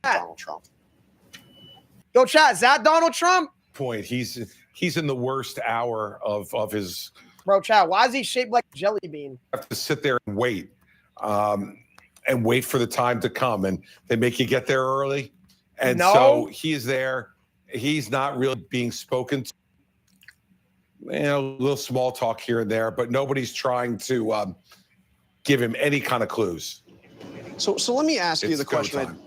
Donald Trump. Yo, chat, is that Donald Trump? Point. He's in the worst hour of his. Bro, chat, why is he shaped like a jelly bean? Have to sit there and wait for the time to come, and they make you get there early. And so he is there. He's not really being spoken to. You know, a little small talk here and there, but nobody's trying to give him any kind of clues. So let me ask you the question.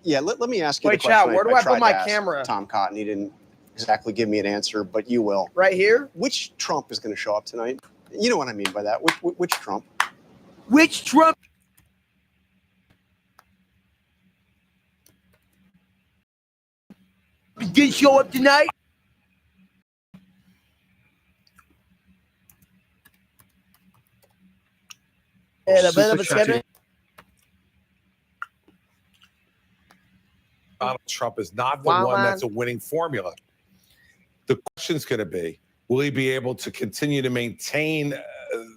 Let me ask you the question. Chat, where do I put my camera? Tom Cotton, he didn't exactly give me an answer, but you will. Right here? Which Trump is going to show up tonight? You know what I mean by that. Which Trump? Which Trump? Is going to show up tonight? Donald Trump is not the one that's a winning formula. The question's going to be, will he be able to continue to maintain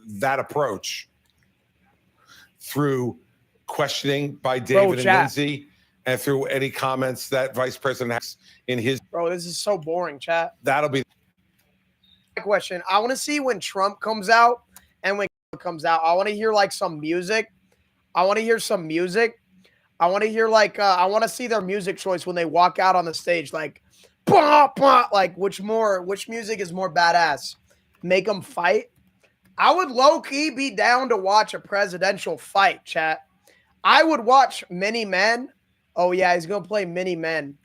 that approach through questioning by David and Lindsay and through any comments that Vice President has in his... Bro, this is so boring, chat. That'll be... Question. I want to see when Trump comes out and when comes out. I want to hear like some music. I want to hear some music. I want to hear like I want to see their music choice when they walk out on the stage. Like, bah, bah, like which music is more badass? Make them fight. I would low key be down to watch a presidential fight, chat. I would watch Many Men. Oh yeah, he's gonna play Many Men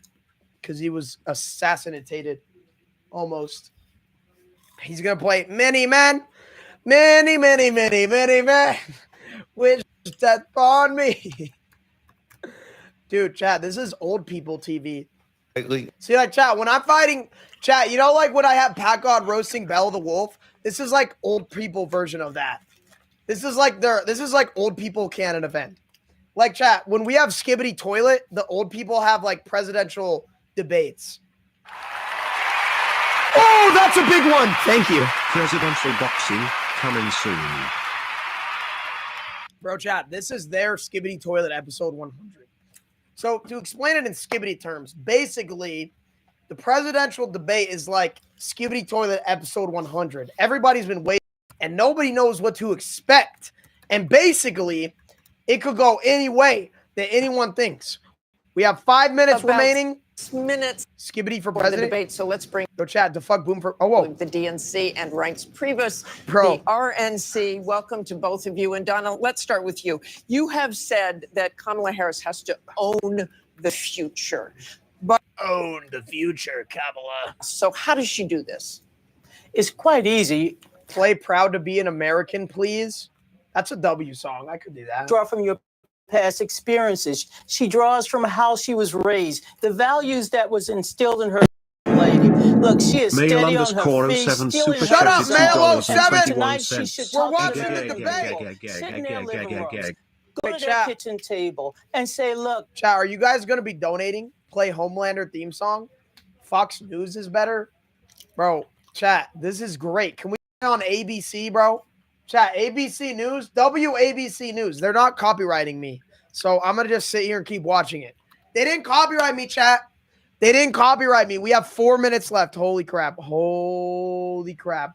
because he was assassinated, almost. He's gonna play Many Men. Many, many, many, many men wish death on me. Dude, chat, this is old people TV. See, like, chat, when I'm fighting, chat, you know, like when I have Pat God roasting Belle the Wolf? This is like old people version of that. This is like old people canon event. Like, chat, when we have Skibbity Toilet, the old people have like presidential debates. Oh, that's a big one. Thank you. Presidential boxing coming soon. Bro, chat, this is their Skibbity Toilet episode 100. So to explain it in Skibbity terms, basically, the presidential debate is like Skibbity Toilet episode 100. Everybody's been waiting, and nobody knows what to expect. And basically, it could go any way that anyone thinks. We have 5 minutes remaining. Minutes. Skibbity for president. The debate. So let's bring go chat. Fuck boom for the DNC and Reince Priebus, the RNC. Welcome to both of you. And Donna, let's start with you. You have said that Kamala Harris has to own the future. But own the future, Kamala. So how does she do this? It's quite easy. Play Proud to Be an American, please. That's a W song. I could do that. Draw from your past experiences. She draws from how she was raised, the values that was instilled in her. Lady, look, she is steady on her feet. Shut up, Melo 7. Tonight she should We're watching the debate. Sit in their living rooms. Go to their kitchen table and say, "Look, chat, are you guys going to be donating? Play Homelander theme song. Fox News is better, bro. Chat, this is great. Can we get on ABC, bro? Chat, ABC News, WABC News. They're not copywriting me. So I'm going to just sit here and keep watching it. They didn't copyright me, chat. They didn't copyright me. We have 4 minutes left. Holy crap. Holy crap.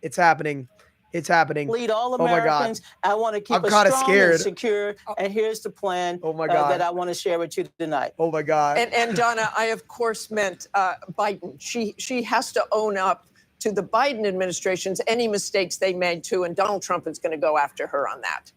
It's happening. It's happening. Lead all Americans. I want to keep us strong and secure. And here's the plan that I want to share with you tonight. Oh, my God. And Donna, I, of course, meant Biden. She has to own up to the Biden administration's any mistakes they made too, and Donald Trump is going to go after her on that.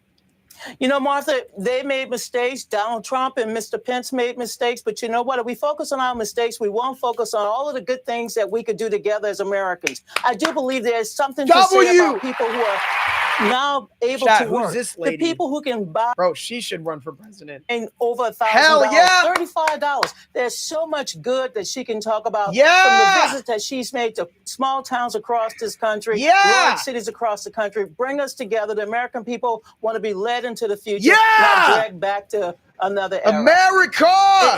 You know, Martha, they made mistakes. Donald Trump and Mr. Pence made mistakes. But you know what? If we focus on our mistakes, we won't focus on all of the good things that we could do together as Americans. I do believe there's something to say about people who are now able to work. This lady? The people who can buy. Bro, she should run for president. And over $1,000. Hell yeah. $35. There's so much good that she can talk about. Yeah. From the visits that she's made to small towns across this country. Yeah. Large cities across the country. Bring us together. The American people want to be led into the future. Yeah. Not dragged back to another era. America.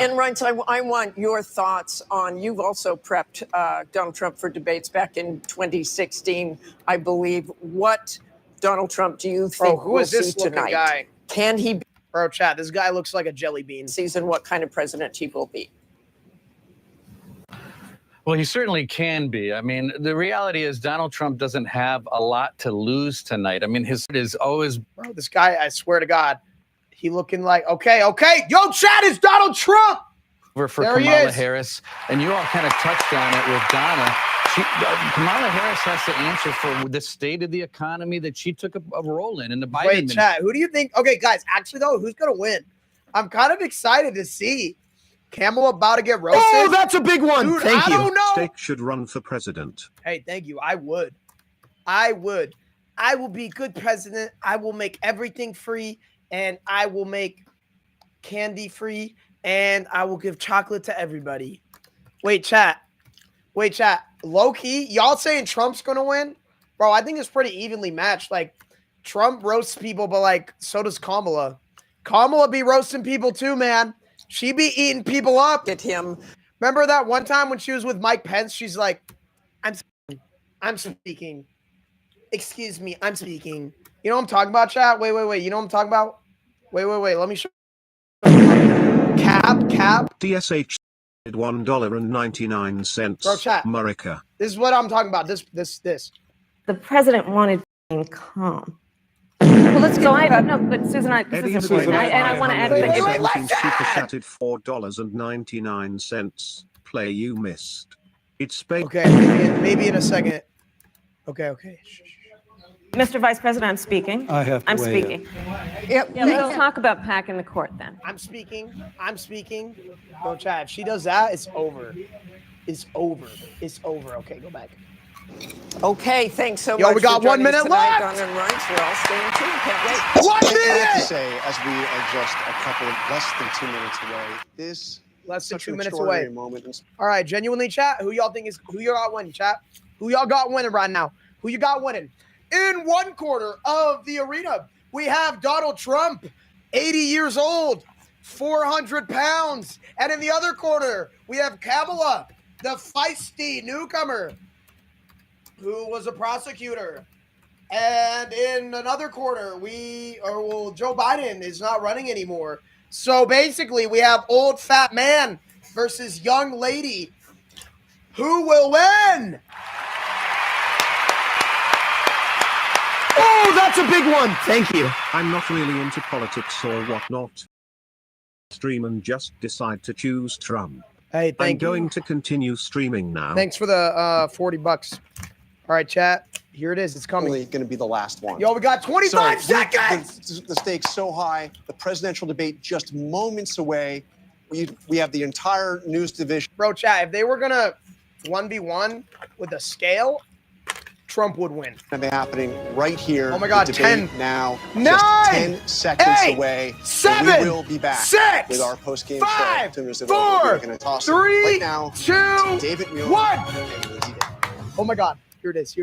And Reince, I want your thoughts on, you've also prepped Donald Trump for debates back in 2016, I believe. What Donald Trump do you think we'll see tonight? Guy? Can he be Bro, chat, this guy looks like a jelly bean. Season, what kind of president he will be. Well, he certainly can be. I mean, the reality is Donald Trump doesn't have a lot to lose tonight. I mean, his is always. Bro, this guy, I swear to God, he looking like, okay. Yo, chat, it's Donald Trump. For Kamala Harris. And you all kind of touched on it with Donna. Kamala Harris has to answer for the state of the economy that she took a role in the Biden Wait, chat, who do you think? Okay, guys, actually, though, who's going to win? I'm kind of excited to see Kamala about to get roasted. Oh, that's a big one. Dude, Thank you. I don't know. Steak should run for president. Hey, thank you. I would. I will be good president. I will make everything free, and I will make candy free, and I will give chocolate to everybody. Wait, chat. Low key, y'all saying Trump's gonna win? Bro, I think it's pretty evenly matched. Like, Trump roasts people, but like, so does Kamala. Kamala be roasting people too, man. She be eating people up. Get him. Remember that one time when she was with Mike Pence? She's like, I'm speaking. Excuse me, I'm speaking. You know what I'm talking about, chat? Wait. You know what I'm talking about? Wait. Let me show you. Cap. DSH $1.99. Bro, chat. America. This is what I'm talking about. This. The president wanted to calm. Well, let's go. I don't know, but Susan, Eddie this is important. And I want to add Wait, that wait. Super chatted $4.99. Play you missed. It's space. Okay, maybe in a second. Okay. Mr. Vice President, I'm speaking. I'm speaking. Yep. Yeah, let's talk about packing the court then. I'm speaking. Bro, chat, if she does that, it's over. It's over. Okay, go back. Okay, thanks so much. Yo, we got for 1 joining us minute tonight, left. Donna and Reince. We're all staying tuned. Can't wait. 1 I have to minute. say, as we are just a couple of less than 2 minutes away, this Less than such 2 an minutes extraordinary away. moment. All right, genuinely, chat. Who y'all got winning, chat? Who y'all got winning right now? Who you got winning? In one quarter of the arena, we have Donald Trump, 80 years old, 400 pounds. And in the other quarter, we have Kamala, the feisty newcomer, who was a prosecutor. And in another quarter, Joe Biden is not running anymore. So basically, we have old fat man versus young lady. Who will win? Oh, that's a big one. Thank you. I'm not really into politics or whatnot. Stream and just decide to choose Trump. Hey, I'm going to continue streaming now. Thanks for the $40. All right, chat. Here it is. It's coming. Probably going to be the last one. Yo, we got 25 seconds. The stakes so high. The presidential debate just moments away. We have the entire news division. Bro, chat, if they were going to 1v1 with a scale, Trump would win. Going to be happening right here. Oh my God, The debate 10, now. 9, just 10 seconds 8, away. 7, we will be back 6, with our post-game 5, show. 4, We're going to toss 3, right now 2, to David Muir 1. and Lizzie Davis. Oh my God. Here it is.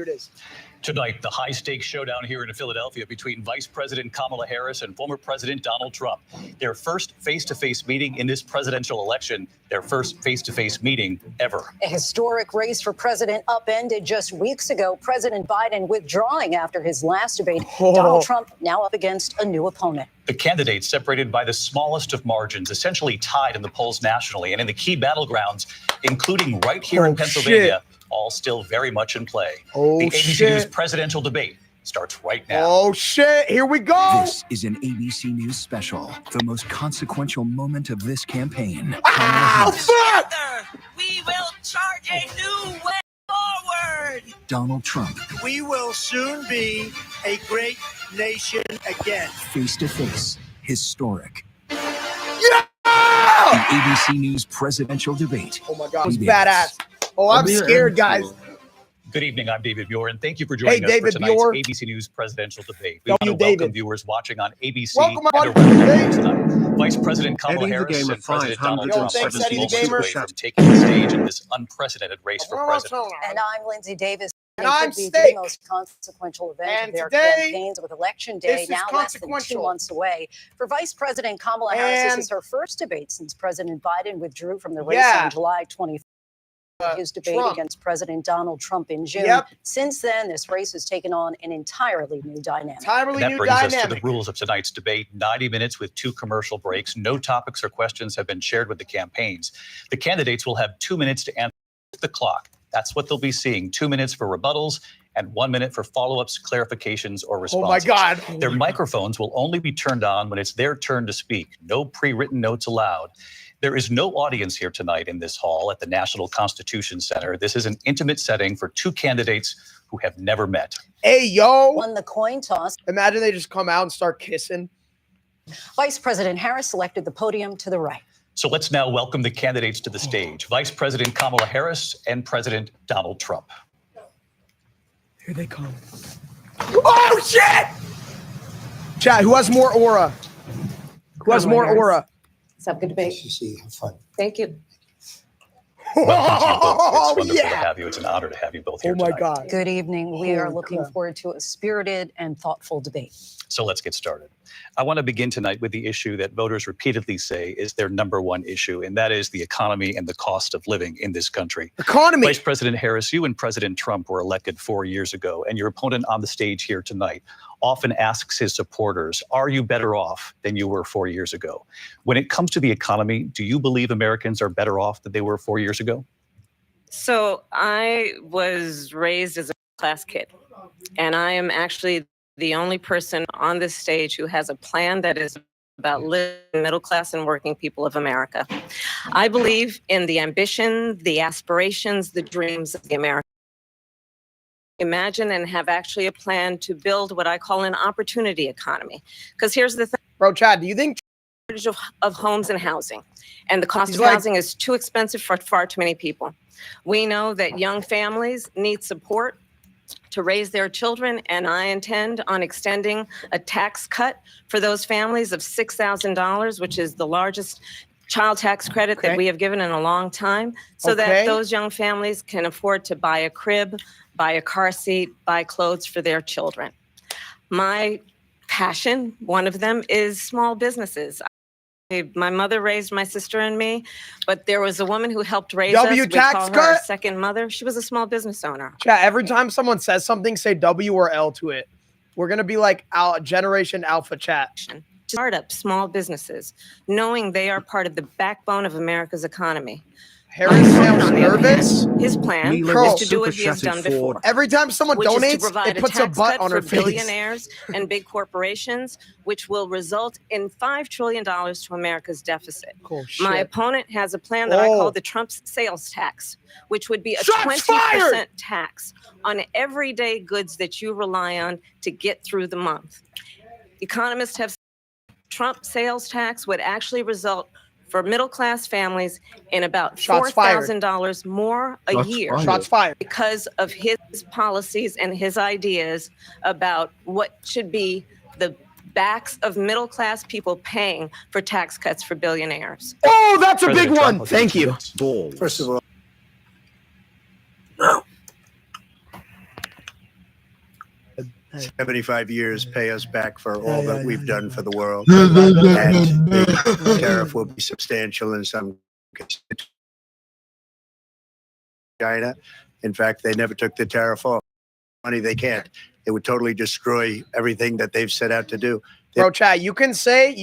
Tonight, the high-stakes showdown here in Philadelphia between Vice President Kamala Harris and former President Donald Trump. Their first face-to-face meeting in this presidential election, their first face-to-face meeting ever. A historic race for president upended just weeks ago. President Biden withdrawing after his last debate. Donald Trump now up against a new opponent. The candidates separated by the smallest of margins, essentially tied in the polls nationally and in the key battlegrounds, including right here in Pennsylvania. All still very much in play. The ABC News presidential debate starts right now. Oh, shit. Here we go. This is an ABC News special, the most consequential moment of this campaign. Fuck! We will charge a new way forward. Donald Trump. We will soon be a great nation again. Face to face. Historic. Yeah! The ABC News presidential debate. Oh, my God. It was badass. Oh, I'm scared, guys. Good evening. I'm David Muir, and thank you for joining us for tonight's ABC News presidential debate. We want to welcome viewers watching on ABC and around Vice President Kamala Harris and President Donald Trump are just moments away from taking the stage in this unprecedented race for president. And I'm Lindsay Davis. And I'm the most consequential event of their campaigns, with Election Day now less than 2 months away. For Vice President Kamala Harris, this is her first debate since President Biden withdrew from the race on July 24th. his debate against President Donald Trump in June. Since then, this race has taken on an entirely new dynamic. That brings us to the rules of tonight's debate. 90 minutes with 2 commercial breaks. No topics or questions have been shared with the campaigns. The candidates will have 2 minutes to answer the clock. That's what they'll be seeing. 2 minutes for rebuttals and 1 minute for follow-ups, clarifications, or responses. Oh my God. Their microphones will only be turned on when it's their turn to speak. No pre-written notes allowed. There is no audience here tonight in this hall at the National Constitution Center. This is an intimate setting for 2 candidates who have never met. Hey, yo. Won the coin toss. Imagine they just come out and start kissing. Vice President Harris selected the podium to the right. So let's now welcome the candidates to the stage. Vice President Kamala Harris and President Donald Trump. Here they come. Oh, shit! Chat, who has more aura? Who has more aura? Let's have a good debate. Have fun. Thank you. Welcome to you both. It's wonderful to have you. It's an honor to have you both here tonight. God. Good evening. We are looking forward to a spirited and thoughtful debate. So let's get started. I want to begin tonight with the issue that voters repeatedly say is their #1 issue, and that is the economy and the cost of living in this country. Economy. Vice President Harris, you and President Trump were elected 4 years ago, and your opponent on the stage here tonight often asks his supporters, are you better off than you were 4 years ago? When it comes to the economy, do you believe Americans are better off than they were 4 years ago? So I was raised as a class kid, and I am actually the only person on this stage who has a plan that is about living middle class and working people of America. I believe in the ambition, the aspirations, the dreams of the American. Imagine and have actually a plan to build what I call an opportunity economy. Because here's the thing. Bro, Chad, do you think of homes and housing, and the cost of housing is too expensive for far too many people? We know that young families need support to raise their children, and I intend on extending a tax cut for those families of $6,000, which is the largest child tax credit that we have given in a long time, so that those young families can afford to buy a crib, buy a car seat, buy clothes for their children. My passion, one of them, is small businesses. My mother raised my sister and me, but there was a woman who helped raise us. We call her our second mother. She was a small business owner. Chat, every time someone says something, say W or L to it. We're going to be like Generation Alpha Chat. Startups, small businesses, knowing they are part of the backbone of America's economy. Harry sounds nervous. His plan is to do what he has done before. Every time someone donates, it puts a butt on her face. Billionaires and big corporations, which will result in $5 trillion to America's deficit. My opponent has a plan that I call the Trump sales tax, which would be a 20% tax on everyday goods that you rely on to get through the month. Economists have said Trump sales tax would actually result for middle-class families in about $4,000 more a year. Shots fired. Because of his policies and his ideas about what should be the backs of middle-class people paying for tax cuts for billionaires. Oh, that's a big one. Thank you. First of all, 75 years pay us back for all that we've done for the world. And the tariff will be substantial in some cases. China, in fact, they never took the tariff off. Money they can't. It would totally destroy everything that they've set out to do. Bro, Chad, you can say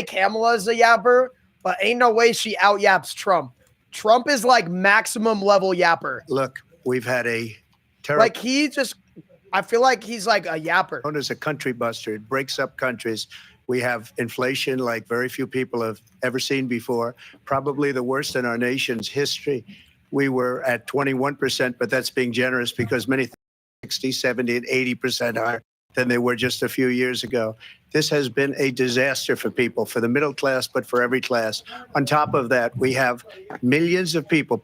Kamala is a yapper, but ain't no way she out yaps Trump. Trump is like maximum level yapper. Look, we've had a terrible. Like I feel like he's like a yapper. Known as a country buster. It breaks up countries. We have inflation like very few people have ever seen before, probably the worst in our nation's history. We were at 21%, but that's being generous because many 60, 70, and 80% higher than they were just a few years ago. This has been a disaster for people, for the middle class, but for every class. On top of that, we have millions of people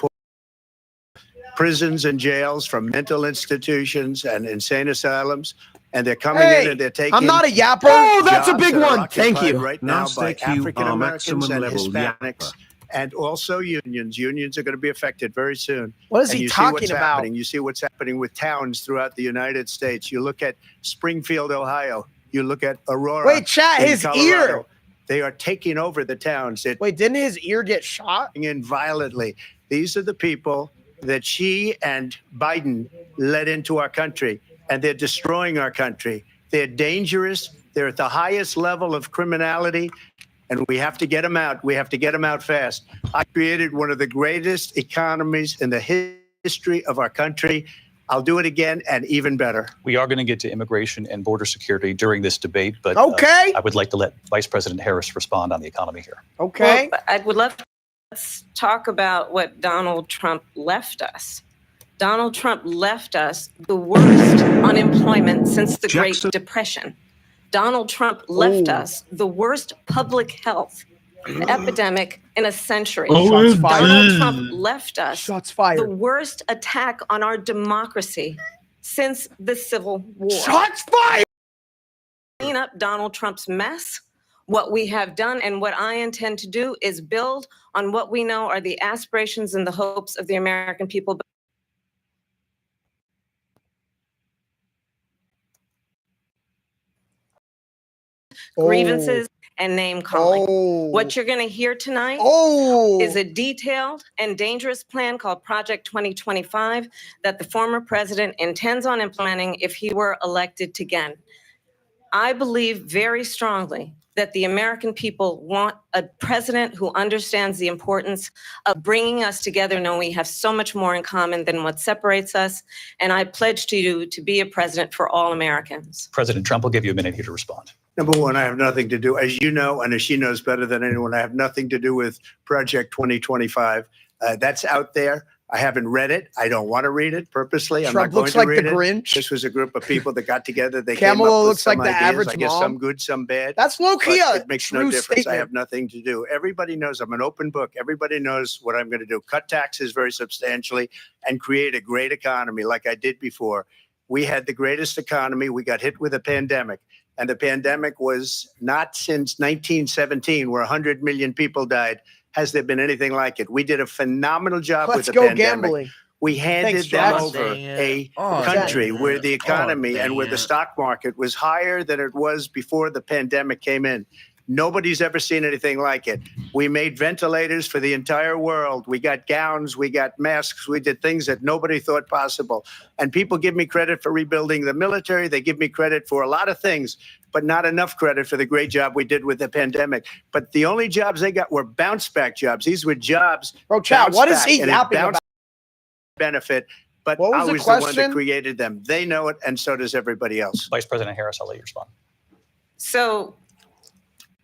prisons and jails from mental institutions and insane asylums, and they're coming in and they're taking. I'm not a yapper. Oh, that's a big one. Thank you. Right now by African Americans and Hispanics, and also unions. Unions are going to be affected very soon. What is he talking about? You see what's happening with towns throughout the United States. You look at Springfield, Ohio. You look at Aurora. Wait, chat, his ear. They are taking over the towns. Wait, didn't his ear get shot? In violently. These are the people that she and Biden led into our country, and they're destroying our country. They're dangerous. They're at the highest level of criminality, and we have to get them out. We have to get them out fast. I created one of the greatest economies in the history of our country. I'll do it again and even better. We are going to get to immigration and border security during this debate, but okay. I would like to let Vice President Harris respond on the economy here. Okay. Well, I would love to talk about what Donald Trump left us. Donald Trump left us the worst unemployment since the Great Depression. Donald Trump left us the worst public health epidemic in a century. Donald Trump left us the worst attack on our democracy since the Civil War. Shots fired! Clean up Donald Trump's mess. What we have done and what I intend to do is build on what we know are the aspirations and the hopes of the American people. Grievances and name calling. What you're going to hear tonight is a detailed and dangerous plan called Project 2025 that the former president intends on implementing if he were elected again. I believe very strongly that the American people want a president who understands the importance of bringing us together, knowing we have so much more in common than what separates us. And I pledge to you to be a president for all Americans. President Trump will give you a minute here to respond. Number one, I have nothing to do, as you know, and as she knows better than anyone, I have nothing to do with Project 2025. That's out there. I haven't read it. I don't want to read it purposely. I'm not going to read it. Grinch. This was a group of people that got together. They Kamala came up with looks like some the ideas. average I guess mom. some good, some bad. That's low-key But it makes no true difference. statement. I have nothing to do. Everybody knows I'm an open book. Everybody knows what I'm going to do. Cut taxes very substantially and create a great economy like I did before. We had the greatest economy. We got hit with a pandemic. And the pandemic was not since 1917, where 100 million people died. Has there been anything like it? We did a phenomenal job with the pandemic. Gambling. We handed them over a country where the economy and where the stock market was higher than it was before the pandemic came in. Nobody's ever seen anything like it. We made ventilators for the entire world. We got gowns, we got masks, we did things that nobody thought possible. And people give me credit for rebuilding the military. They give me credit for a lot of things, but not enough credit for the great job we did with the pandemic. But the only jobs they got were bounce back jobs. These were jobs. Bro, Chad, what is he yapping about? Benefit, but I was the one that created them. They know it, and so does everybody else. Vice President Harris, I'll let you respond. So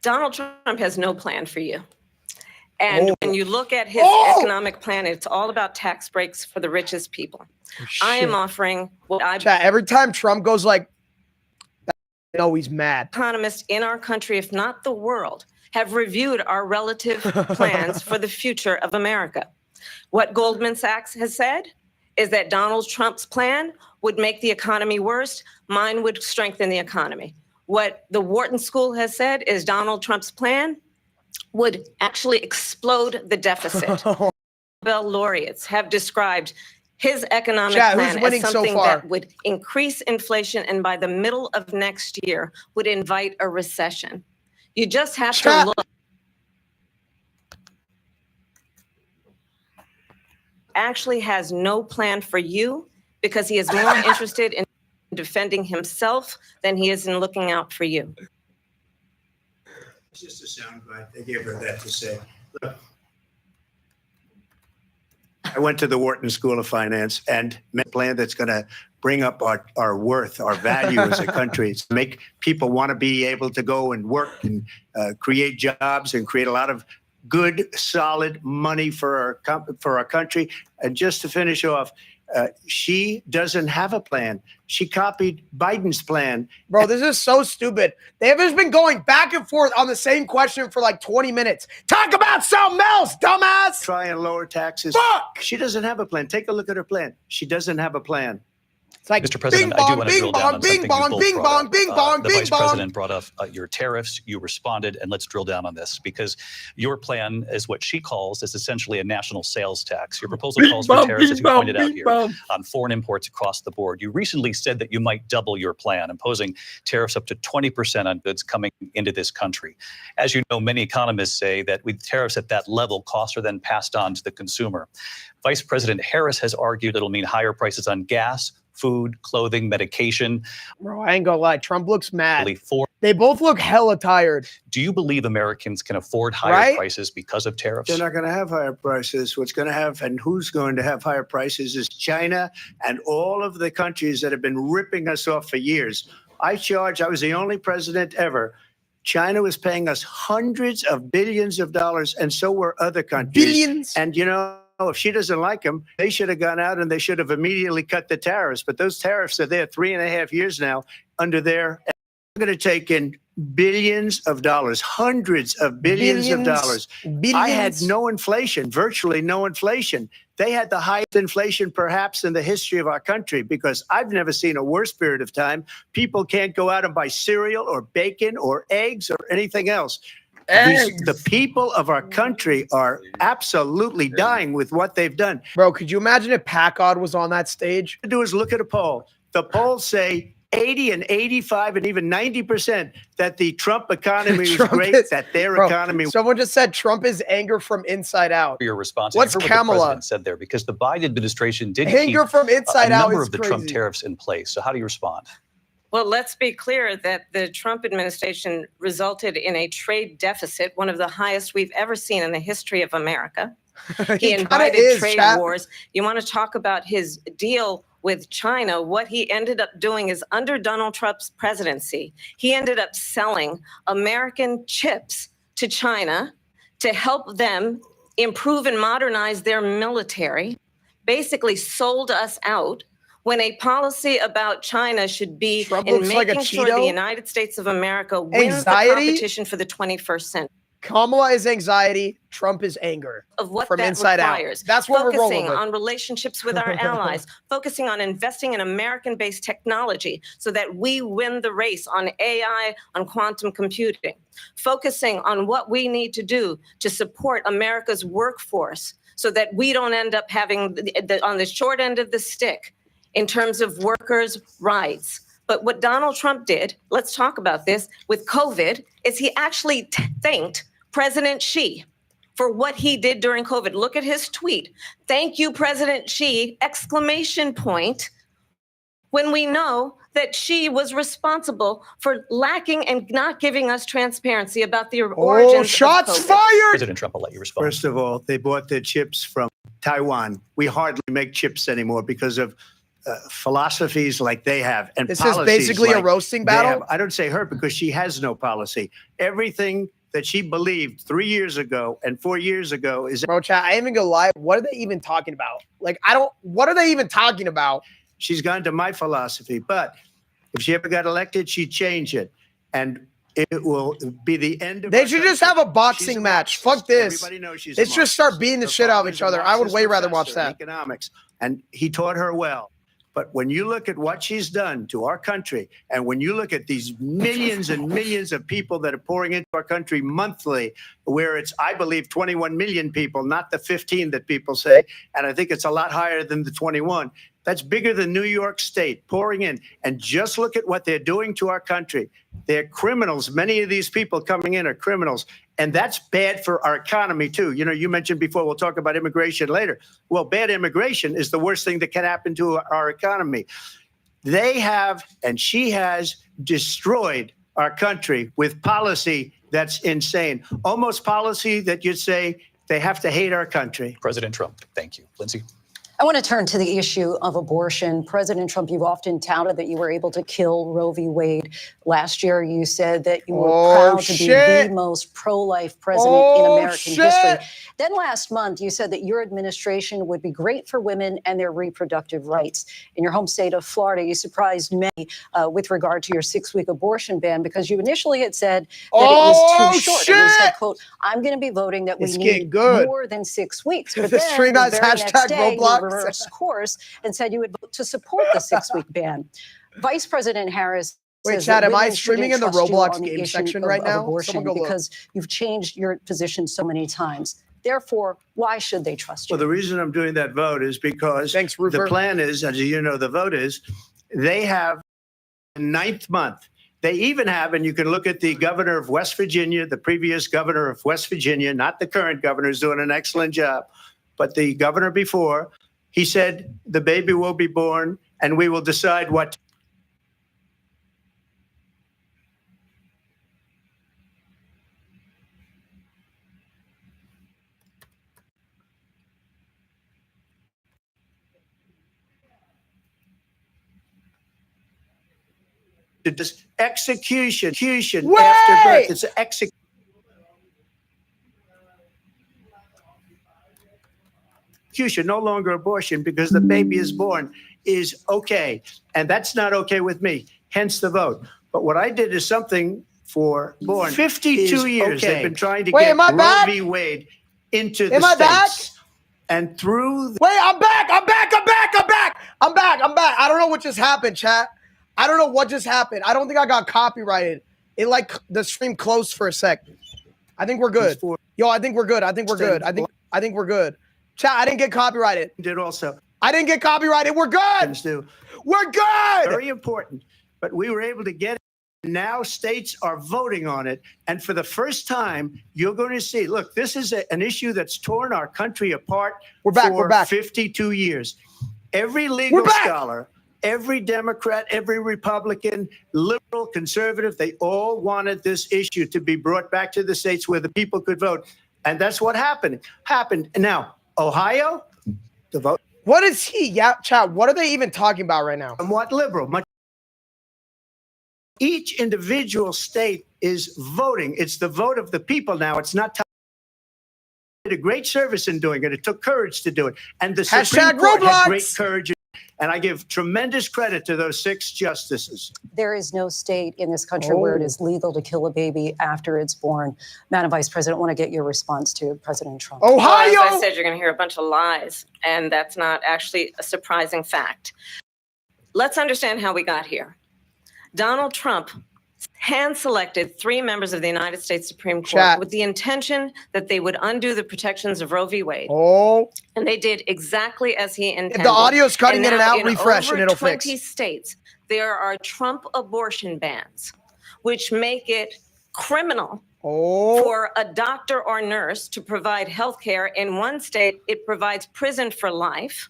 Donald Trump has no plan for you. And when you look at his economic plan, it's all about tax breaks for the richest people. I am offering what I... Chad, every time Trump goes like, you know he's mad. Economists in our country, if not the world, have reviewed our relative plans for the future of America. What Goldman Sachs has said is that Donald Trump's plan would make the economy worse. Mine would strengthen the economy. What the Wharton School has said is Donald Trump's plan would actually explode the deficit. Nobel laureates have described his economic plan as something that would increase inflation and by the middle of next year would invite a recession. You just have to look. Actually has no plan for you because he is more interested in defending himself than he is in looking out for you. It's just a soundbite. They gave her that to say. Look, I went to the Wharton School of Finance and made a plan that's going to bring up our worth, our value as a country. It's to make people want to be able to go and work and create jobs and create a lot of good, solid money for our country. And just to finish off, she doesn't have a plan. She copied Biden's plan. Bro, this is so stupid. They've just been going back and forth on the same question for like 20 minutes. Talk about something else, dumbass. Try and lower taxes. Fuck! She doesn't have a plan. Take a look at her plan. She doesn't have a plan. It's like Mr. President, I do want to drill down on something you both brought up. The Vice President brought up your tariffs. You responded, and let's drill down on this because your plan is what she calls is essentially a national sales tax. Your proposal calls for tariffs, as you pointed out here, on foreign imports across the board. You recently said that you might double your plan, imposing tariffs up to 20% on goods coming into this country. As you know, many economists say that with tariffs at that level, costs are then passed on to the consumer. Vice President Harris has argued it'll mean higher prices on gas, food, clothing, medication. Bro, I ain't gonna lie. Trump looks mad. They both look hella tired. Do you believe Americans can afford higher prices because of tariffs? They're not going to have higher prices. What's going to have and who's going to have higher prices is China and all of the countries that have been ripping us off for years. I was the only president ever. China was paying us hundreds of billions of dollars, and so were other countries. Billions? And you know, if she doesn't like them, they should have gone out and they should have immediately cut the tariffs. But those tariffs are there 3.5 years now under their. They're going to take in billions of dollars, hundreds of billions of dollars. I had no inflation, virtually no inflation. They had the highest inflation perhaps in the history of our country because I've never seen a worse period of time. People can't go out and buy cereal or bacon or eggs or anything else. The people of our country are absolutely dying with what they've done. Bro, could you imagine if Packard was on that stage? What to do is look at a poll. The polls say 80 and 85 and even 90% that the Trump economy is great, that their economy. Someone just said Trump is anger from inside out. Your response. What's Kamala? What the president said there because the Biden administration did anger keep from inside a out number is of the crazy. Trump tariffs in place. So how do you respond? Well, let's be clear that the Trump administration resulted in a trade deficit, one of the highest we've ever seen in the history of America. He invited trade wars. You want to talk about his deal with China? What he ended up doing is under Donald Trump's presidency, he ended up selling American chips to China to help them improve and modernize their military, basically sold us out. When a policy about China should be in making sure the United States of America wins the competition for the 21st century. Kamala is anxiety. Trump is anger. Of what from that inside requires. out. That's what we're rolling Focusing with. on relationships with our allies, focusing on investing in American-based technology so that we win the race on AI, on quantum computing, focusing on what we need to do to support America's workforce so that we don't end up having on the short end of the stick in terms of workers' rights. But what Donald Trump did, let's talk about this, with COVID, is he actually thanked President Xi for what he did during COVID. Look at his tweet. Thank you, President Xi, exclamation point, when we know that Xi was responsible for lacking and not giving us transparency about the origins shots of COVID. fired! President Trump, I'll let you respond. First of all, they bought their chips from Taiwan. We hardly make chips anymore because of philosophies like they have and this is basically a roasting battle. I don't say her because she has no policy. Everything that she believed 3 years ago and 4 years ago is. Bro, chat, I ain't even gonna lie. What are they even talking about? Like, what are they even talking about? She's gone to my philosophy, but if she ever got elected, she'd change it, and it will be the end of. They should just have a boxing match. Fuck this. Everybody knows she's. Let's just start beating the shit out of each other. I would way rather watch that. Economics, and he taught her well. But when you look at what she's done to our country, and when you look at these millions and millions of people that are pouring into our country monthly, where it's, I believe, 21 million people, not the 15 that people say, and I think it's a lot higher than the 21. That's bigger than New York State pouring in. And just look at what they're doing to our country. They're criminals. Many of these people coming in are criminals. And that's bad for our economy, too. You know, you mentioned before, we'll talk about immigration later. Well, bad immigration is the worst thing that can happen to our economy. They have, and she has, destroyed our country with policy that's insane. Almost policy that you'd say they have to hate our country. President Trump, thank you. Lindsay? I want to turn to the issue of abortion. President Trump, you've often touted that you were able to kill Roe v. Wade. Last year, you said that you were proud to be the most pro-life president in American history. Then last month, you said that your administration would be great for women and their reproductive rights. In your home state of Florida, you surprised many with regard to your 6-week abortion ban because you initially had said that it was too short. And you said, quote, I'm going to be voting that we need more than 6 weeks. But then the very next day, you were reversed course and said you would vote to support the 6-week ban. Vice President Harris. Wait, Chad, am I streaming in the Roblox game section right now? Because you've changed your position so many times. Therefore, why should they trust you? Well, the reason I'm doing that vote is because the plan is, as you know, the vote is, they have the 9th month. They even have, and you can look at the governor of West Virginia, the previous governor of West Virginia, not the current governor, is doing an excellent job, but the governor before, he said the baby will be born and we will decide what. This execution after birth. It's execution. No longer abortion because the baby is born is okay. And that's not okay with me, hence the vote. But what I did is something for born. 52 years they've been trying to get Roe v. Wade into the states. And through I'm back. I don't know what just happened, chat. I don't know what just happened. I don't think I got copyrighted. It like the stream closed for a sec. I think we're good. Yo, I think we're good. I think we're good. Chat, I didn't get copyrighted. Did also. I didn't get copyrighted. We're good. We're good. Very important. But we were able to get it. Now states are voting on it. And for the first time, you're going to see, look, this is an issue that's torn our country apart for 52 years. Every legal scholar, every Democrat, every Republican, liberal, conservative, they all wanted this issue to be brought back to the states where the people could vote. And that's what happened. Now, Ohio, the vote. What is he? Yeah, Chad, what are they even talking about right now? Somewhat liberal. Each individual state is voting. It's the vote of the people now. It's not did a great service in doing it. It took courage to do it. And the Supreme Court had great courage. And I give tremendous credit to those 6 justices. There is no state in this country where it is legal to kill a baby after it's born. Madam Vice President, I want to get your response to President Trump. Ohio! Well, as I said, you're going to hear a bunch of lies, and that's not actually a surprising fact. Let's understand how we got here. Donald Trump hand-selected 3 members of the United States Supreme Court with the intention that they would undo the protections of Roe v. Wade. And they did exactly as he intended. If the audio's cutting in and out, refresh and it'll fix. In 20 states, there are Trump abortion bans, which make it criminal for a doctor or nurse to provide health care. In one state, it provides prison for life.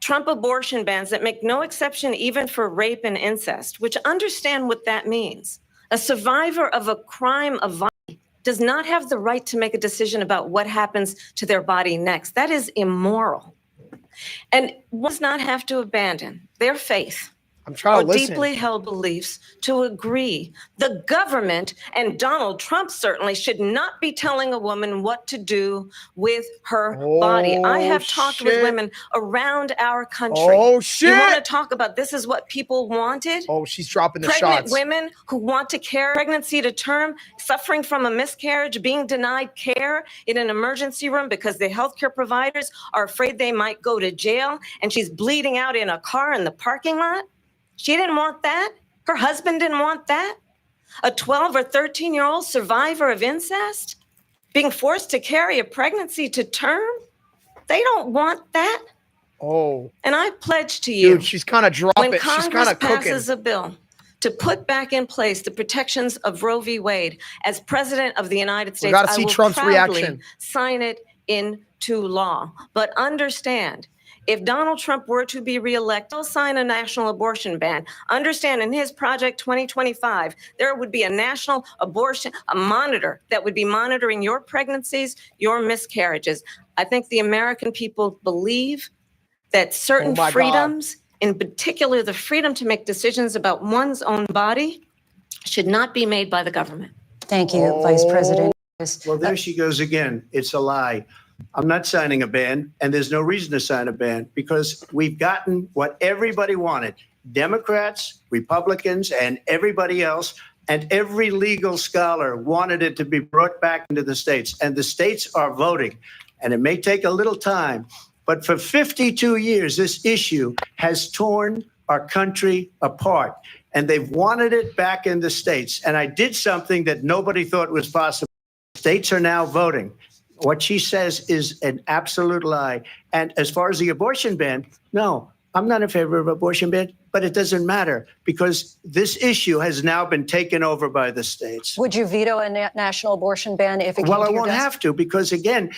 Trump abortion bans that make no exception even for rape and incest, which understand what that means. A survivor of a crime of violence does not have the right to make a decision about what happens to their body next. That is immoral. And one does not have to abandon their faith or deeply held beliefs to agree. The government and Donald Trump certainly should not be telling a woman what to do with her body. I have talked with women around our country. You want to talk about this is what people wanted? She's dropping the Pregnant shots. women who want to carry pregnancy to term, suffering from a miscarriage, being denied care in an emergency room because the healthcare providers are afraid they might go to jail, and she's bleeding out in a car in the parking lot. She didn't want that. Her husband didn't want that. A 12 or 13-year-old survivor of incest being forced to carry a pregnancy to term. They don't want that. And I pledge to you, dude, she's kind of dropping. When Congress passes a bill to put back in place the protections of Roe v. Wade, as President of the United States, I will Trump's proudly reaction. sign it into law. But understand, if Donald Trump were to be reelected, he'll sign a national abortion ban. Understand, in his Project 2025, there would be a national abortion, a monitor that would be monitoring your pregnancies, your miscarriages. I think the American people believe that certain freedoms, in particular the freedom to make decisions about one's own body, should not be made by the government. Thank you, Vice President. Well, there she goes again. It's a lie. I'm not signing a ban, and there's no reason to sign a ban because we've gotten what everybody wanted. Democrats, Republicans, and everybody else, and every legal scholar wanted it to be brought back into the states, and the states are voting. And it may take a little time, But for 52 years, this issue has torn our country apart, and they've wanted it back in the states. And I did something that nobody thought was possible. States are now voting. What she says is an absolute lie. And as far as the abortion ban, no, I'm not in favor of abortion ban, but it doesn't matter because this issue has now been taken over by the states. Would you veto a national abortion ban if it came Well, to I your won't desk? have to because, again,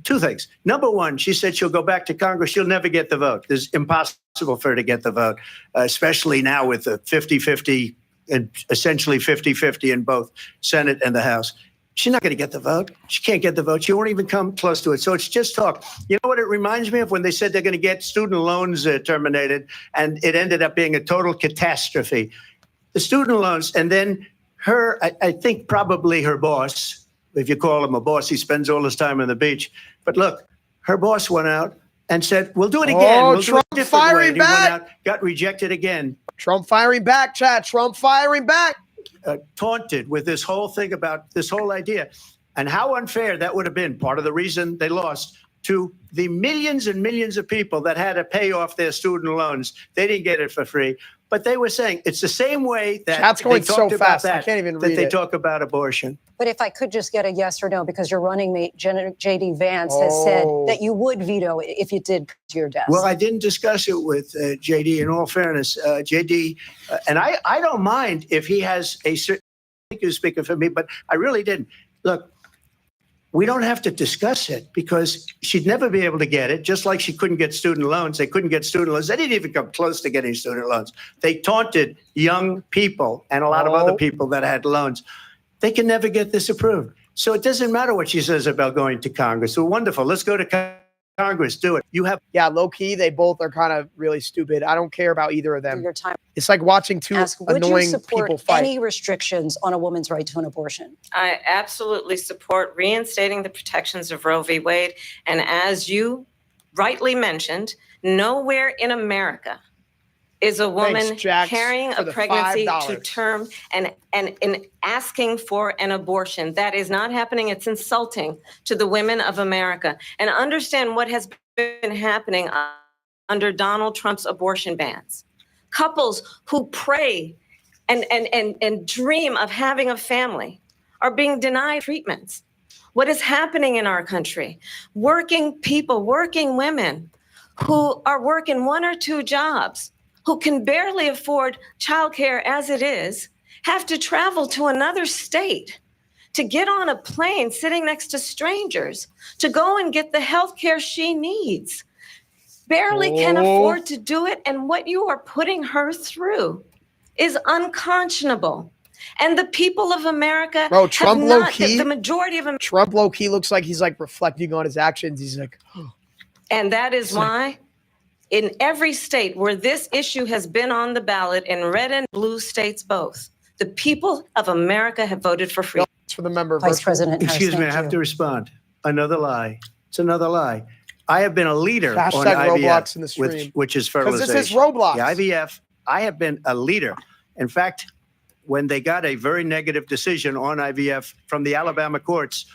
two things. Number one, she said she'll go back to Congress. She'll never get the vote. It's impossible for her to get the vote, especially now with the 50-50 and essentially 50-50 in both Senate and the House. She's not going to get the vote. She can't get the vote. She won't even come close to it. So it's just talk. You know what it reminds me of? When they said they're going to get student loans terminated, and it ended up being a total catastrophe. The student loans, and then her, I think probably her boss, if you call him a boss, he spends all his time on the beach. But look, her boss went out and said, we'll do it again. We'll Trump do it a different way. firing And he went back. out, got rejected again. Trump firing back, Chad. Trump firing back. Taunted with this whole thing about this whole idea and how unfair that would have been. Part of the reason they lost to the millions and millions of people that had to pay off their student loans. They didn't get it for free, but they were saying it's the same way that Chat's going they talked so about fast. I that, can't even that read they it. talk about abortion. But if I could just get a yes or no, because your running mate, J.D. Vance, has said that you would veto it if you did come to your desk. Well, I didn't discuss it with J.D. In all fairness, J.D. And I don't mind if he has a certain. I think he was speaking for me, but I really didn't. Look, we don't have to discuss it because she'd never be able to get it, just like she couldn't get student loans. They couldn't get student loans. They didn't even come close to getting student loans. They taunted young people and a lot of other people that had loans. They can never get this approved. So it doesn't matter what she says about going to Congress. So wonderful. Let's go to Congress. Do it. You have. Yeah, low key, they both are kind of really stupid. I don't care about either of them. Your time. It's like watching two Would you annoying support people fight. any restrictions on a woman's right to an abortion? I absolutely support reinstating the protections of Roe v. Wade. And as you rightly mentioned, nowhere in America is a woman Jax, carrying for a the pregnancy $5. to term and asking for an abortion. That is not happening. It's insulting to the women of America. And understand what has been happening under Donald Trump's abortion bans. Couples who pray and dream of having a family are being denied treatments. What is happening in our country? Working people, working women who are working one or two jobs, who can barely afford childcare as it is, have to travel to another state to get on a plane sitting next to strangers to go and get the health care she needs. Barely can afford to do it. And what you are putting her through is unconscionable. And the people of America, Bro, Trump have not, low-key- the majority of them. Trump low key looks like he's like reflecting on his actions. He's like, And that is why in every state where this issue has been on the ballot, in red and blue states both, the people of America have voted for freedom. for the member. Vice President Harris, Excuse me, I thank have you. to respond. Another lie. It's another lie. I have been a leader on Hashtag IVF, Roblox in the stream. which is 'Cause fertilization. this is Roblox. The IVF, I have been a leader. In fact, when they got a very negative decision on IVF from the Alabama courts,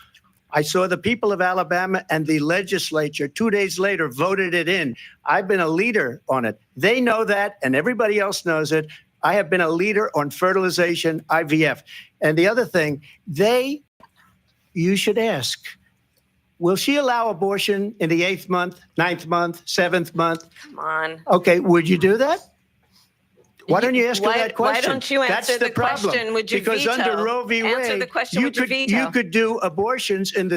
I saw the people of Alabama and the legislature 2 days later voted it in. I've been a leader on it. They know that, and everybody else knows it. I have been a leader on fertilization, IVF. And the other thing, you should ask, will she allow abortion in the 8th month, 9th month, 7th month? Come on. Okay, would you do that? Why don't you ask her that question? Why don't you answer That's the problem. question? Would you because veto? under Roe v. Answer Wade, the question. Would you veto? you could do abortions in the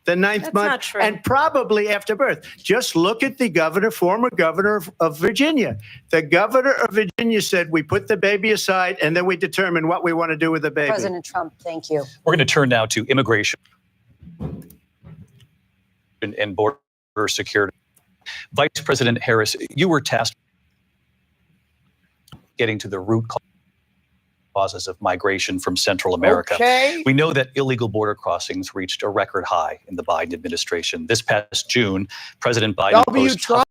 9th That's month not true. and probably after birth. Just look at the former governor of Virginia. The governor of Virginia said, we put the baby aside and then we determine what we want to do with the baby. President Trump, thank you. We're going to turn now to immigration and border security. Vice President Harris, you were tasked getting to the root causes of migration from Central America. Okay. We know that illegal border crossings reached a record high in the Biden administration. This past June, President Biden posed Trump.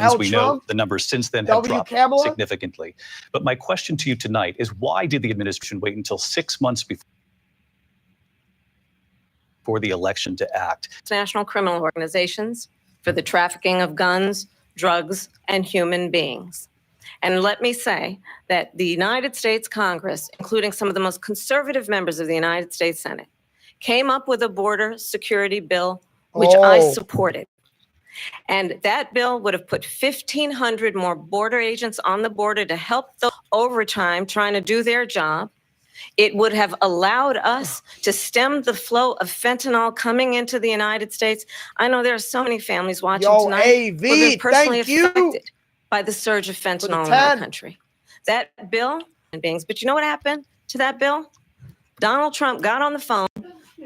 as we know, Trump. the numbers since then have dropped Kamala. significantly. But my question to you tonight is, why did the administration wait until 6 months before for the election to act. International criminal organizations for the trafficking of guns, drugs, and human beings. And let me say that the United States Congress, including some of the most conservative members of the United States Senate, came up with a border security bill, which I supported. And that bill would have put 1,500 more border agents on the border to help the overtime trying to do their job. It would have allowed us to stem the flow of fentanyl coming into the United States. I know there are so many families watching tonight who have been personally affected by the surge of fentanyl in our country. That bill, but you know what happened to that bill? Donald Trump got on the phone,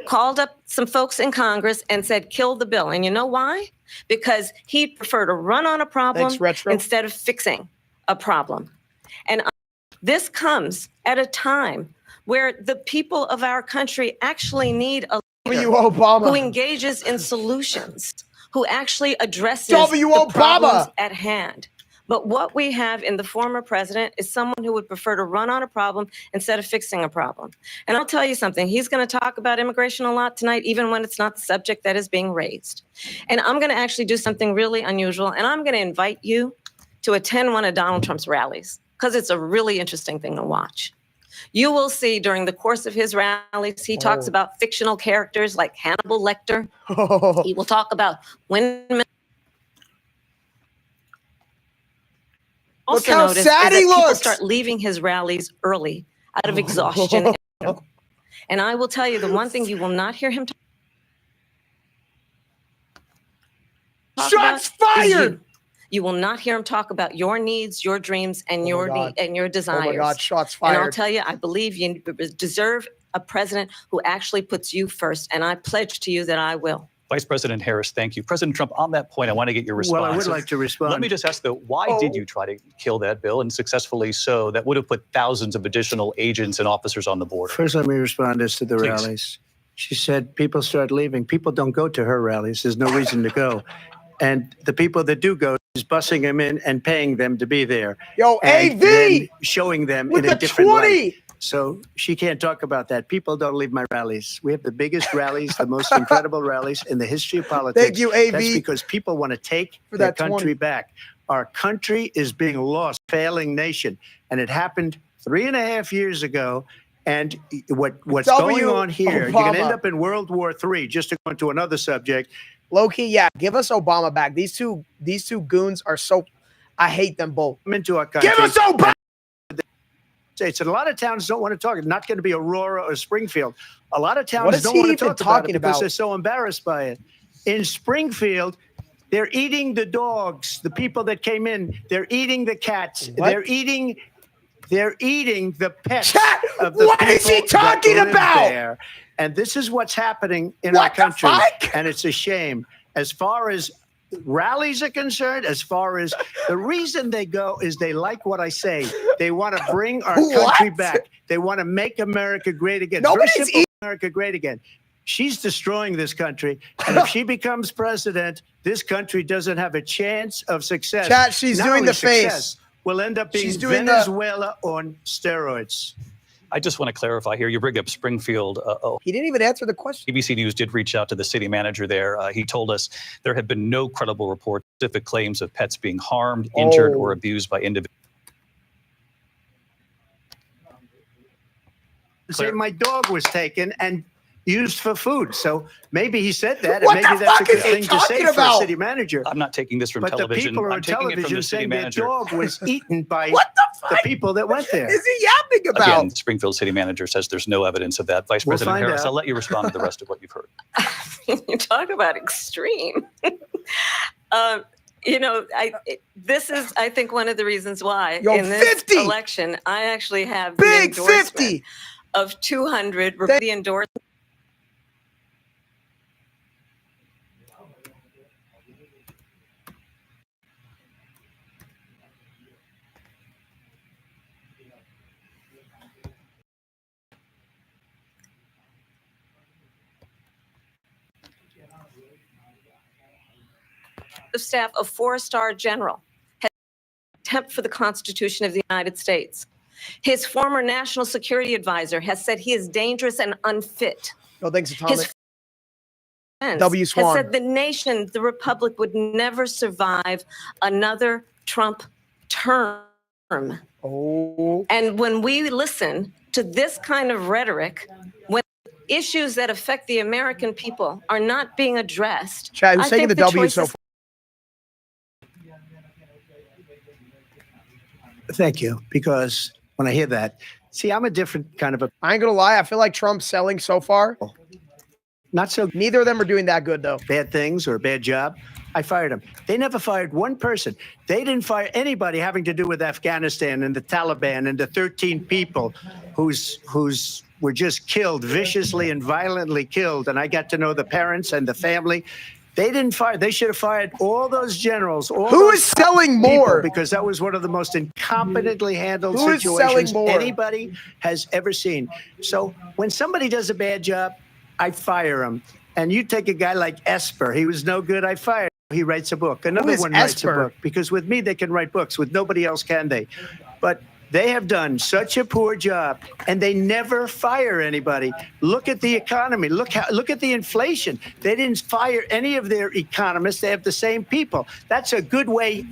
called up some folks in Congress and said, kill the bill. And you know why? Because he'd prefer to run on a problem instead of fixing a problem. And this comes at a time where the people of our country actually need a leader who engages in solutions, who actually addresses the problems at hand. But what we have in the former president is someone who would prefer to run on a problem instead of fixing a problem. And I'll tell you something, he's going to talk about immigration a lot tonight, even when it's not the subject that is being raised. And I'm going to actually do something really unusual, and I'm going to invite you to attend one of Donald Trump's rallies, because it's a really interesting thing to watch. You will see during the course of his rallies, he talks about fictional characters like Hannibal Lecter. He will talk about women. Also notice is that people start leaving his rallies early out of exhaustion. And I will tell you, the one thing you will not hear him talk Shots fired! You will not hear him talk about your needs, your dreams, and your desires. Oh my God, shots fired. And I'll tell you, I believe you deserve a president who actually puts you first. And I pledge to you that I will. Vice President Harris, thank you. President Trump, on that point, I want to get your response. Well, I would like to respond. Let me just ask, though, why did you try to kill that bill, and successfully so, that would have put thousands of additional agents and officers on the border? First, let me respond as to the rallies. She said people start leaving. People don't go to her rallies. There's no reason to go. And the people that do go, is busing them in and paying them to be there. Yo, AV! Showing them with in a the different 20. light. So she can't talk about that. People don't leave my rallies. We have the biggest rallies, the most incredible rallies in the history of politics. Thank you, AV. That's because people want to take their country back. Our country is being lost, failing nation. And it happened 3.5 years ago. And what's going on here, you're going to end up in World War III, just to go into another subject. Low-key, yeah, give us Obama back. These two goons are so, I hate them both. Come into our country. Give us Obama! States. And a lot of towns don't want to talk. It's not going to be Aurora or Springfield. A lot of towns don't want to talk about it because they're so embarrassed by it. In Springfield, they're eating the dogs, the people that came in. They're eating the cats. What? They're eating the pets of the what people is he talking that live about? there. And this is what's happening in our country. And it's a shame. As far as rallies are concerned, as far as the reason they go is they like what I say. They want to bring our country back. They want to make America great again. Very simple, America great again. She's destroying this country. And if she becomes president, this country doesn't have a chance of success. Chat, she's doing the face. We'll end up being Venezuela on steroids. I just want to clarify here. You bring up Springfield. He didn't even answer the question. ABC News did reach out to the city manager there. He told us there have been no credible reports, specific claims of pets being harmed, injured, or abused by individuals. Say my dog was taken and used for food. So maybe he said that, and maybe that's a good thing to say for a city manager. I'm not taking this from but television. The people I'm on taking it from television the city saying manager. their dog was eaten by the people that went there. Is he yapping about? Again, Springfield city manager says there's no evidence of that. Vice President Harris, I'll let you respond to the rest of what you've heard. You talk about extreme. You know, this is, I think, one of the reasons why in this election, I actually have the endorsement of 200 the endorsement. The staff of 4-star general has contempt for the Constitution of the United States. His former national security advisor has said he is dangerous and unfit. No, thanks, Atomic. W. Swan has said the nation, the republic, would never survive another Trump term. Oh. And when we listen to this kind of rhetoric, when issues that affect the American people are not being addressed, Chad, who's I taking think the W so choices- far? Thank you. Because when I hear that, see, I'm a different kind of a. I ain't gonna lie. I feel like Trump's selling so far. Not so. Neither of them are doing that good, though. Bad things or a bad job. I fired them. They never fired one person. They didn't fire anybody having to do with Afghanistan and the Taliban and the 13 people who's were just killed, viciously and violently killed. And I got to know the parents and the family. They didn't fire. They should have fired all those generals. Who is selling more? Because that was one of the most incompetently handled Who is selling situations more? anybody has ever seen. So when somebody does a bad job, I fire him. And you take a guy like Esper. He was no good. I fired him. He writes a book. Another one writes a book. Because with me, they can write books. With nobody else can they. But they have done such a poor job, and they never fire anybody. Look at the economy. Look at the inflation. They didn't fire any of their economists. They have the same people. That's a good way.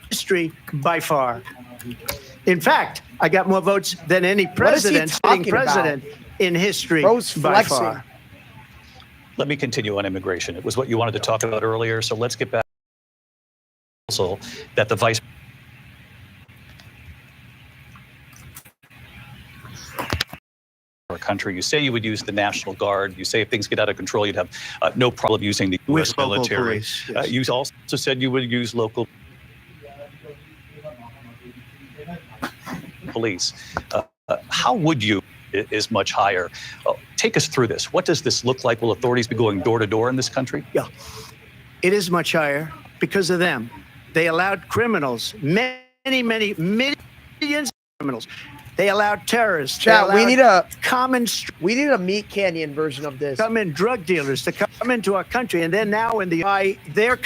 History by far. In fact, I got more votes than any president, sitting president in history by far. Let me continue on immigration. It was what you wanted to talk about earlier, so let's get back to that the vice our country. You say you would use the National Guard. You say if things get out of control, you'd have no problem using the U.S. military. Police, yes. You also said you would use local police. How would you? Is much higher. Take us through this. What does this look like? Will authorities be going door to door in this country? Yeah, it is much higher because of them. They allowed criminals, many millions of criminals. They allowed terrorists. Chat, we need a meat canyon version of this. Come in, drug dealers to come into our country, and then now in their.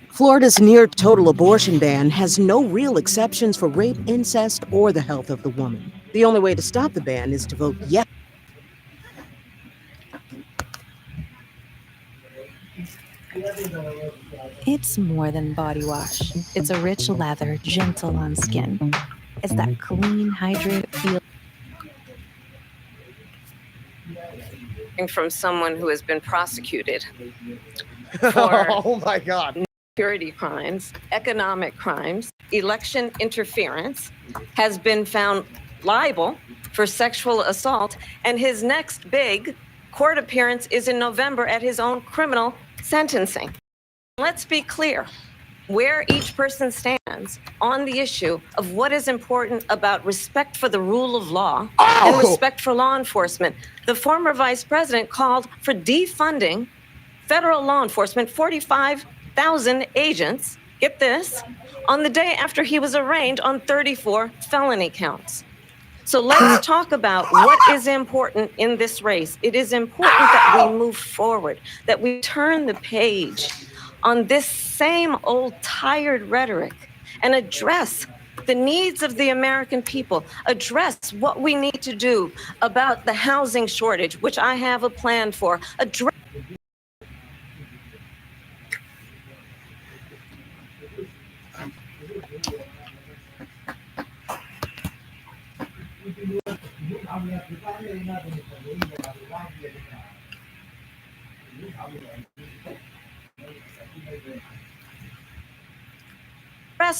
Florida's near total abortion ban has no real exceptions for rape, incest, or the health of the woman. The only way to stop the ban is to vote yes. It's more than body wash. It's a rich lather, gentle on skin. It's that clean, hydrated feel. From someone who has been prosecuted for oh my God. security crimes, economic crimes, election interference, has been found liable for sexual assault, and his next big court appearance is in November at his own criminal sentencing. Let's be clear where each person stands on the issue of what is important about respect for the rule of law and respect for law enforcement. The former vice president called for defunding federal law enforcement, 45,000 agents, get this, on the day after he was arraigned on 34 felony counts. So let's talk about what is important in this race. It is important that we move forward, that we turn the page on this same old tired rhetoric and address the needs of the American people, address what we need to do about the housing shortage, which I have a plan for, address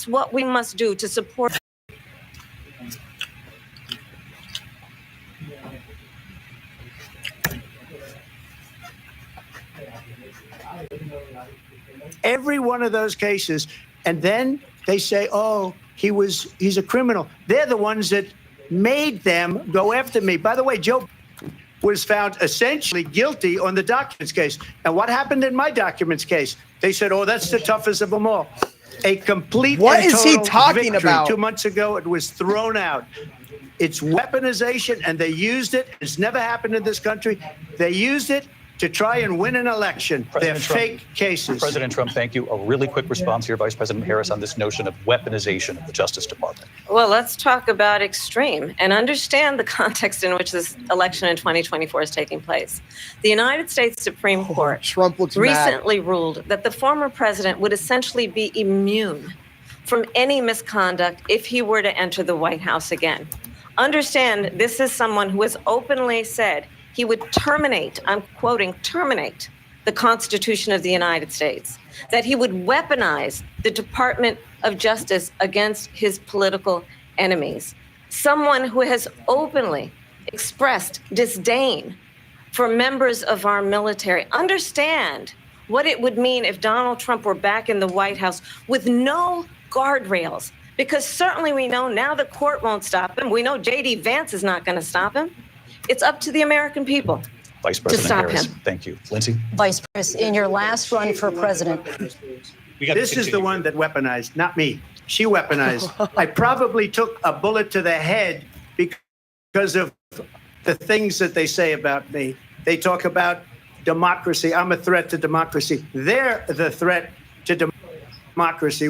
what we must do to support. every one of those cases. And then they say, oh, he's a criminal. They're the ones that made them go after me. By the way, Joe was found essentially guilty on the documents case. And what happened in my documents case? They said, oh, that's the toughest of them all. A complete What and is he total talking victory. about? 2 months ago, it was thrown out. It's weaponization, and they used it. It's never happened in this country. They used it to try and win an election. They're fake cases. President Trump, thank you. A really quick response here, Vice President Harris, on this notion of weaponization of the Justice Department. Well, let's talk about extreme and understand the context in which this election in 2024 is taking place. The United States Supreme Court Trump looks recently ruled that the former president would essentially be immune from any misconduct if he were to enter the White House again. Understand, this is someone who has openly said he would terminate, I'm quoting, terminate the Constitution of the United States, that he would weaponize the Department of Justice against his political enemies. Someone who has openly expressed disdain for members of our military. Understand what it would mean if Donald Trump were back in the White House with no guardrails, because certainly we know now the court won't stop him. We know J.D. Vance is not going to stop him. It's up to the American people Vice to President stop Harris, him. thank you. Lindsay? Vice President, in your last run for president. This is the one that weaponized, not me. She weaponized. I probably took a bullet to the head because of the things that they say about me. They talk about democracy. I'm a threat to democracy. They're the threat to democracy.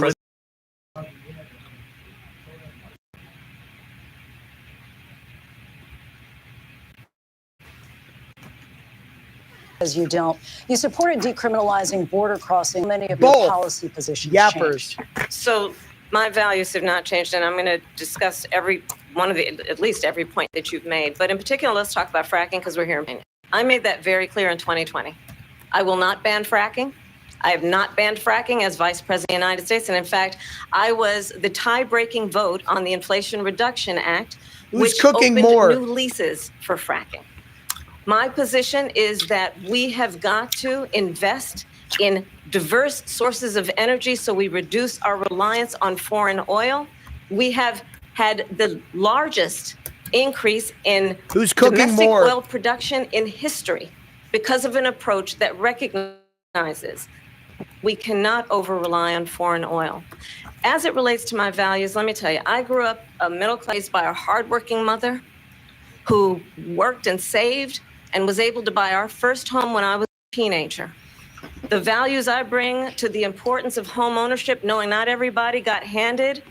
As you don't. You supported decriminalizing border crossing. Many of your policy positions changed. So my values have not changed, and I'm going to discuss every one of the, at least every point that you've made. But in particular, let's talk about fracking because we're here. I made that very clear in 2020. I will not ban fracking. I have not banned fracking as Vice President of the United States. And in fact, I was the tie-breaking vote on the Inflation Reduction Act, which opened new leases for fracking. My position is that we have got to invest in diverse sources of energy so we reduce our reliance on foreign oil. We have had the largest increase in domestic oil production in history because of an approach that recognizes we cannot over-rely on foreign oil. As it relates to my values, let me tell you, I grew up a middle class by a hardworking mother who worked and saved and was able to buy our first home when I was a teenager. The values I bring to the importance of home ownership, knowing not everybody got handed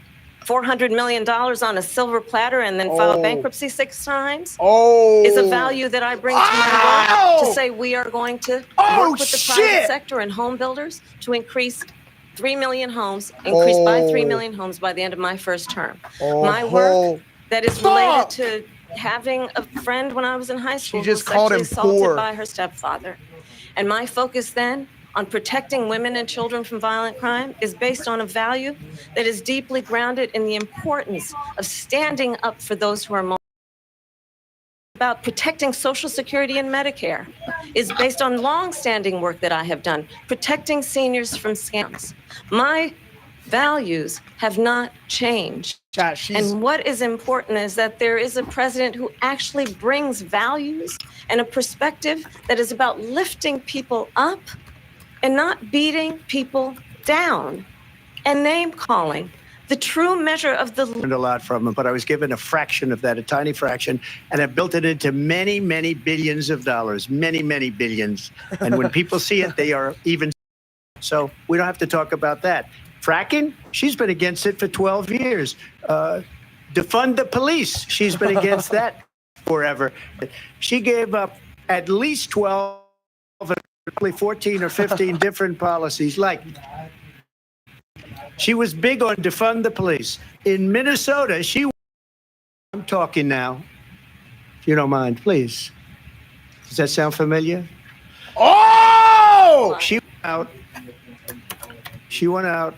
$400 million on a silver platter and then filed bankruptcy 6 times, is a value that I bring to my work to say we are going to work with the private sector and home builders to increase 3 million homes, increase by 3 million homes by the end of my first term. My work that is related to having a friend when I was in high school who was sexually assaulted by her stepfather. And my focus then on protecting women and children from violent crime is based on a value that is deeply grounded in the importance of standing up for those who are most about protecting Social Security and Medicare is based on long-standing work that I have done, protecting seniors from scams. My values have not changed. And what is important is that there is a president who actually brings values and a perspective that is about lifting people up and not beating people down and name calling. The true measure of the... Learned a lot from him, but I was given a fraction of that, a tiny fraction, and I built it into many, many billions of dollars, many, many billions. And when people see it, they are even... So we don't have to talk about that. Fracking, she's been against it for 12 years. Defund the police, she's been against that forever. She gave up at least 12, 14 or 15 different policies. Like, she was big on defund the police. In Minnesota, I'm talking now, if you don't mind, please. Does that sound familiar? Oh! She went out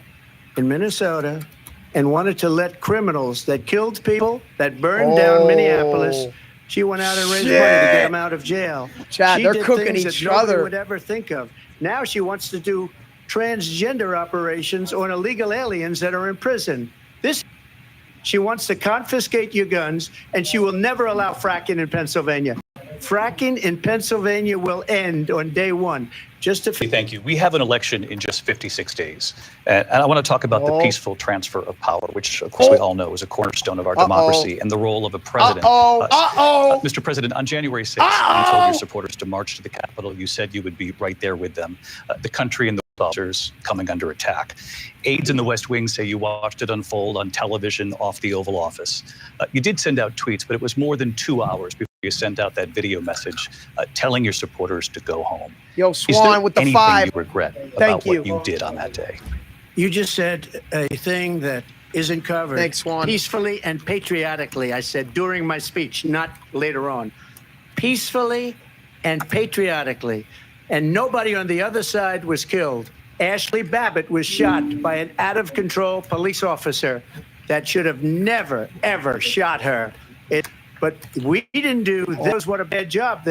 in Minnesota and wanted to let criminals that killed people, that burned down Minneapolis, she went out and raised money to get them out of jail. Chad, she they're did cooking things each that nobody other. would ever think of. Now she wants to do transgender operations on illegal aliens that are in prison. She wants to confiscate your guns, and she will never allow fracking in Pennsylvania. Fracking in Pennsylvania will end on day one. Thank you. We have an election in just 56 days. And I want to talk about the peaceful transfer of power, which, of course, we all know is a cornerstone of our democracy and the role of a president. Mr. President, on January 6th, you told your supporters to march to the Capitol. You said you would be right there with them. The country and the officers coming under attack. Aides in the West Wing say you watched it unfold on television off the Oval Office. You did send out tweets, but it was more than 2 hours before you sent out that video message telling your supporters to go home. Yo, Swan with the anything 5. you regret about what you did on that day? You just said a thing that isn't covered. Thanks, Swan. Peacefully and patriotically, I said during my speech, not later on. Peacefully and patriotically. And nobody on the other side was killed. Ashley Babbitt was shot by an out-of-control police officer that should have never, ever shot her. But we didn't do this. What a bad job.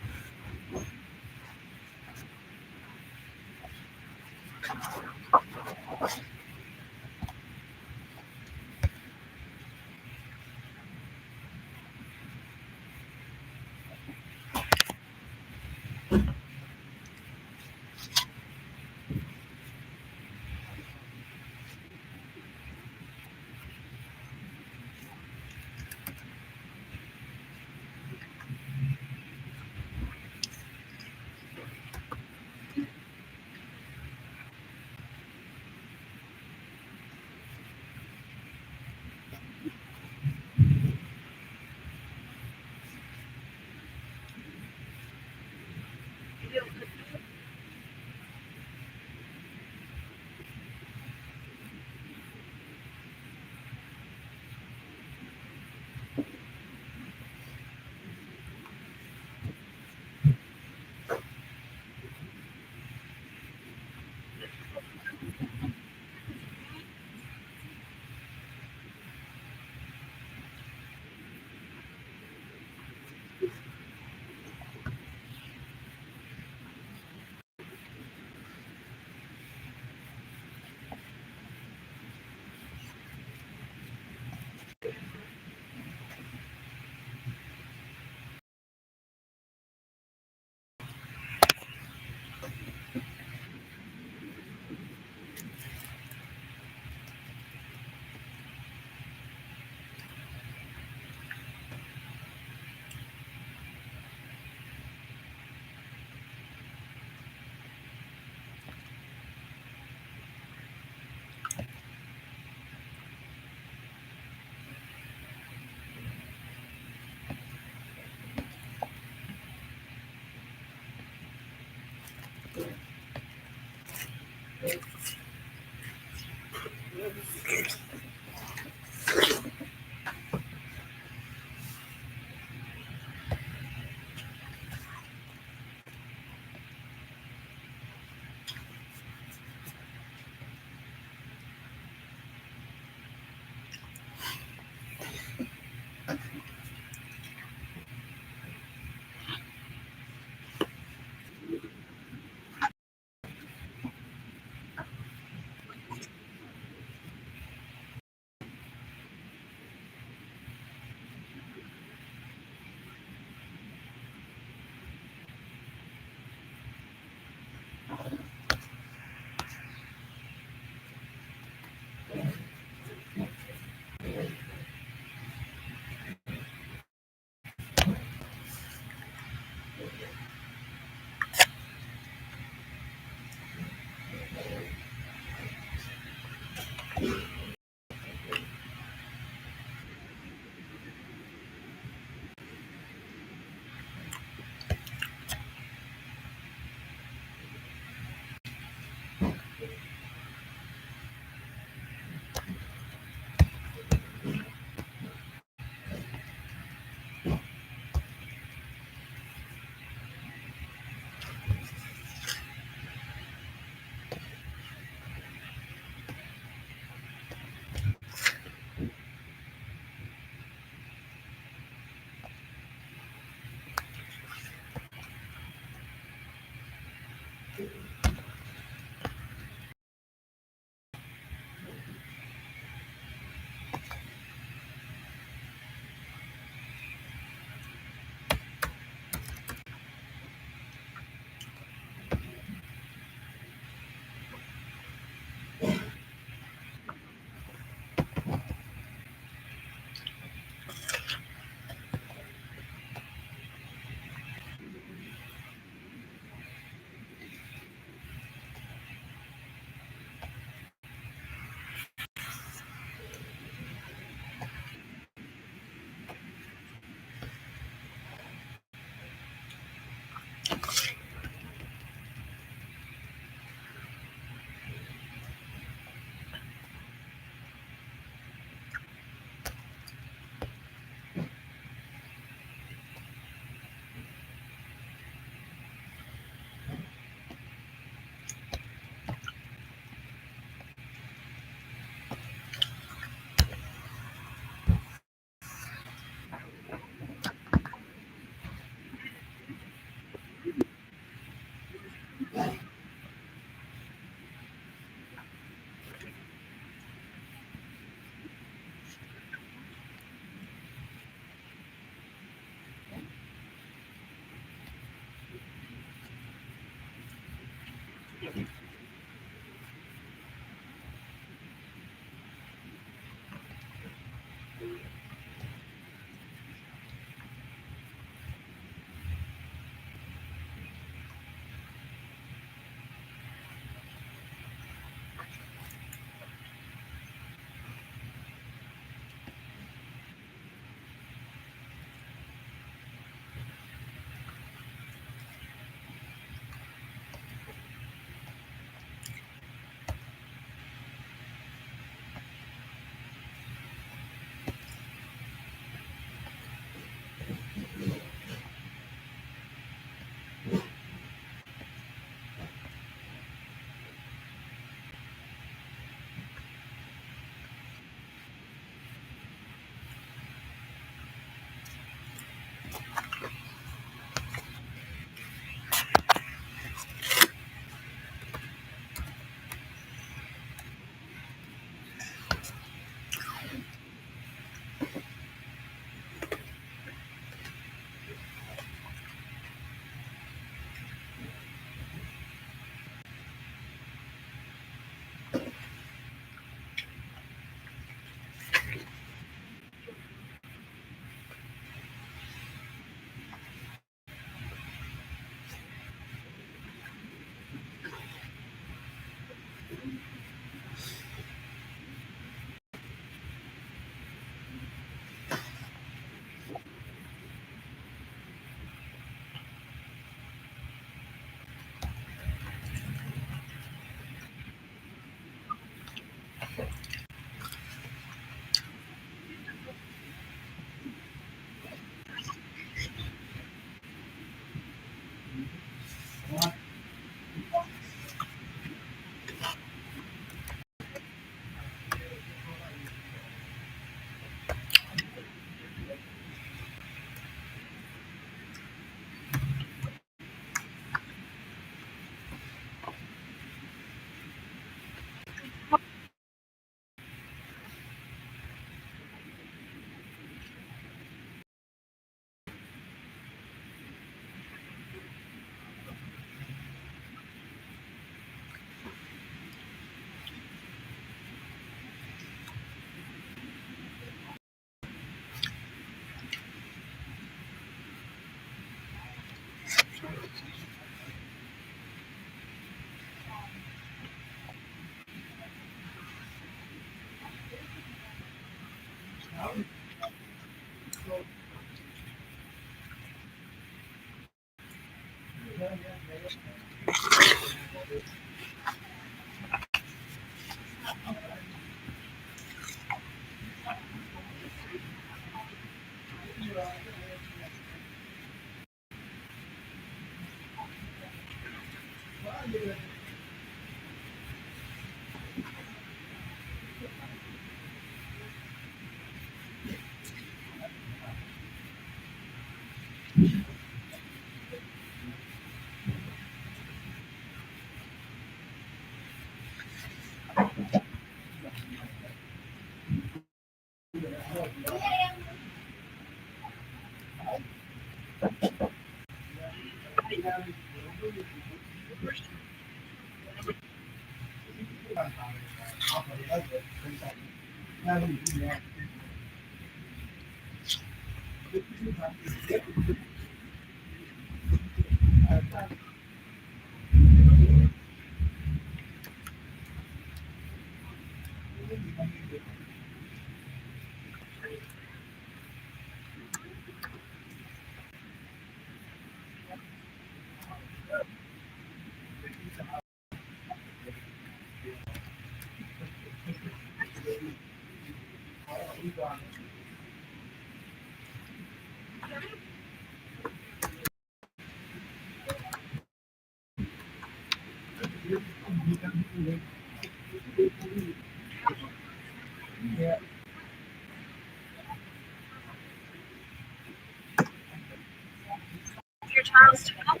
Your child's to help.